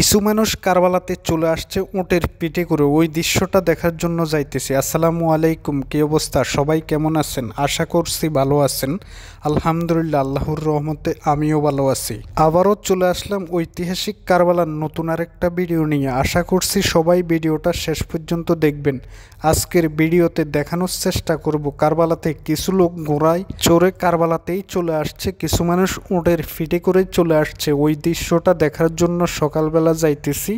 কিছু মানুষ কারবালাতে চলে আসছে উটের পিঠে করে, ওই দৃশ্যটা দেখার জন্য যাইতেছি। আসসালামু আলাইকুম, কি অবস্থা? সবাই কেমন আছেন? আশা করছি ভালো আছেন। আলহামদুলিল্লাহ, আল্লাহর রহমতে আমিও ভালো আছি। আবারও চলে আসলাম ঐতিহাসিক কারবালার নতুন আরেকটা ভিডিও নিয়ে। আশা করছি সবাই ভিডিওটা শেষ পর্যন্ত দেখবেন। আজকের ভিডিওতে দেখানোর চেষ্টা করব কারবালাতে কিছু লোক ঘোড়ায় চড়ে কারবালাতেই চলে আসছে, কিছু মানুষ উটের পিঠে করে চলে আসছে। ওই দৃশ্যটা দেখার জন্য সকালবেলা যাইতেছি।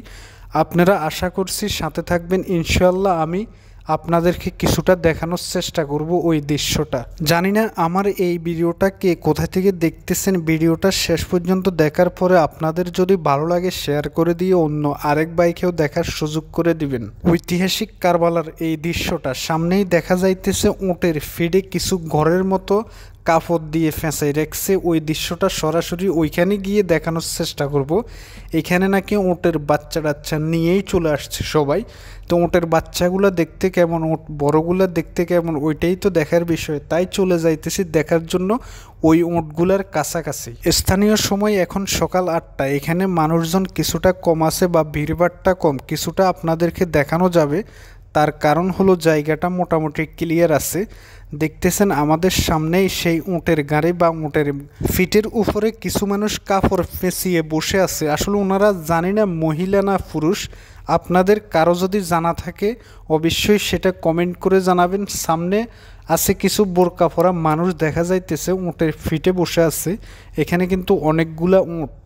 আপনারা আশা করছি সাথে থাকবেন, ইনশাল্লাহ আমি আপনাদেরকে কিছুটা দেখানোর চেষ্টা করব ওই দৃশ্যটা। জানি না আমার এই ভিডিওটা কে কোথা থেকে দেখতেছেন। ভিডিওটা শেষ পর্যন্ত দেখার পরে আপনাদের যদি ভালো লাগে শেয়ার করে দিয়ে অন্য আরেক ভাইকেও দেখার সুযোগ করে দিবেন। ঐতিহাসিক কারবালার এই দৃশ্যটা সামনেই দেখা যাইতেছে, উটের ফিডে কিছু ঘরের মতো কাপড় দিয়ে ফেঁসাই রাখছে। ওই দৃশ্যটা সরাসরি ওইখানে গিয়ে দেখানোর চেষ্টা করব। এখানে নাকি উটের বাচ্চা টাচ্চা নিয়েই চলে আসছে সবাই। তো উটের বাচ্চাগুলো দেখতে কেমন, উট বড়গুলো দেখতে কেমন, ওইটাই তো দেখার বিষয়। তাই চলে যাইতেছি দেখার জন্য ওই উটগুলার কাছাকাছি। স্থানীয় সময় এখন সকাল 8টা। এখানে মানুষজন কিছুটা কম আছে বা ভিড়ভাড়টা কম, কিছুটা আপনাদেরকে দেখানো যাবে। তার কারণ হলো জায়গাটা মোটামুটি ক্লিয়ার আছে। দেখতেছেন আমাদের সামনেই সেই উটের গাড়ি বা উটের ফিটের উপরে কিছু মানুষ কাপড় পেঁচিয়ে বসে আছে। আসলে ওনারা জানি না মহিলা না পুরুষ। আপনাদের কারো যদি জানা থাকে অবশ্যই সেটা কমেন্ট করে জানাবেন। সামনে আছে কিছু বোরকা পরা মানুষ দেখা যাইতেছে, উটের ফিটে বসে আছে। এখানে কিন্তু অনেকগুলা উট।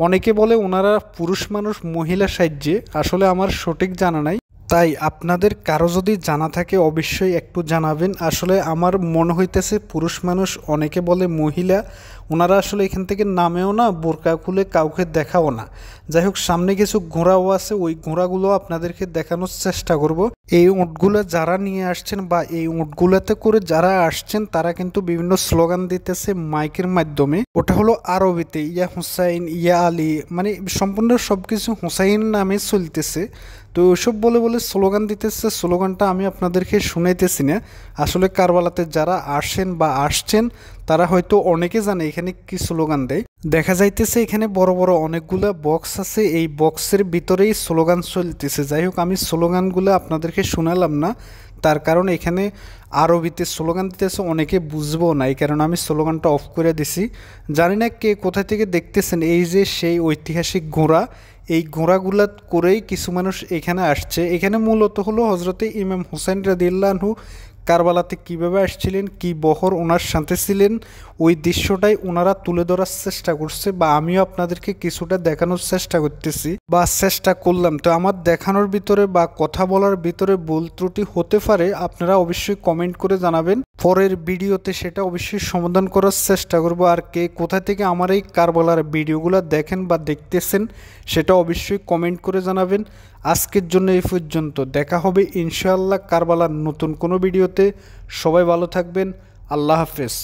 অনেকে বলে ওনারা পুরুষ মানুষ মহিলা সাহায্যে, আসলে আমার সঠিক জানা নাই। তাই আপনাদের কারো যদি জানা থাকে অবশ্যই একটু জানাবেন। আসলে আমার মনে হইতেছে পুরুষ মানুষ, অনেকে বলে মহিলা। ওনারা আসলে এখান থেকে নামেও না, বোরকা খুলে কাউকে দেখাও না। যাই হোক, সামনে কিছু ঘোড়াও আছে, ওই ঘোড়াগুলো আপনাদেরকে দেখানোর চেষ্টা করব। এই উটগুলো যারা নিয়ে আসছেন বা এই উটগুলোতে করে যারা আসছেন তারা কিন্তু বিভিন্ন স্লোগান দিতেছে মাইকের মাধ্যমে। ওটা হলো আরবিতে, ইয়া হুসাইন, ইয়া আলী, মানে সম্পূর্ণ সবকিছু হুসাইন নামে চলতেছে। তো ওইসব বলে বলে স্লোগান দিতেছে। স্লোগানটা আমি আপনাদেরকে শুনাইতেছি না। আসলে কারবালাতে যারা আসেন বা আসছেন তারা হয়তো অনেকে জানে এখানে কি স্লোগান দেয়। দেখা যাইতেছে এখানে বড় বড় অনেকগুলা বক্স আছে, এই বক্সের ভিতরেই স্লোগান চলতেছে। যাই হোক, আমি স্লোগানগুলো আপনাদেরকে শোনালাম না, তার কারণ এখানে আরবিতে স্লোগান দিতেছে, অনেকে বুঝবো না, এই কারণে আমি স্লোগানটা অফ করে দিছি। জানি না কে কোথা থেকে দেখতেছেন। এই যে সেই ঐতিহাসিক ঘোড়া, এই ঘোড়াগুলা করেই কিছু মানুষ এখানে আসছে। এখানে মূলত হলো হজরতে ইমাম হুসাইন রাদিয়াল্লাহু আনহু কারবালাতে কীভাবে আসছিলেন, কি বহর ওনার সাথে ছিলেন, ওই দৃশ্যটাই ওনারা তুলে ধরার চেষ্টা করছে বা আমিও আপনাদেরকে কিছুটা দেখানোর চেষ্টা করতেছি বা চেষ্টা করলাম। তো আমার দেখানোর ভিতরে বা কথা বলার ভিতরে ভুল ত্রুটি হতে পারে, আপনারা অবশ্যই কমেন্ট করে জানাবেন। পরের ভিডিওতে সেটা অবশ্যই সমাধান করার চেষ্টা করব। আর কে কোথা থেকে আমার এই কারবালার ভিডিওগুলো দেখেন বা দেখতেছেন সেটা অবশ্যই কমেন্ট করে জানাবেন। আজকের জন্য এই পর্যন্ত, দেখা হবে ইনশাআল্লাহ কারবালার নতুন কোনো ভিডিওতে। সবাই ভালো থাকবেন, আল্লাহ হাফেজ।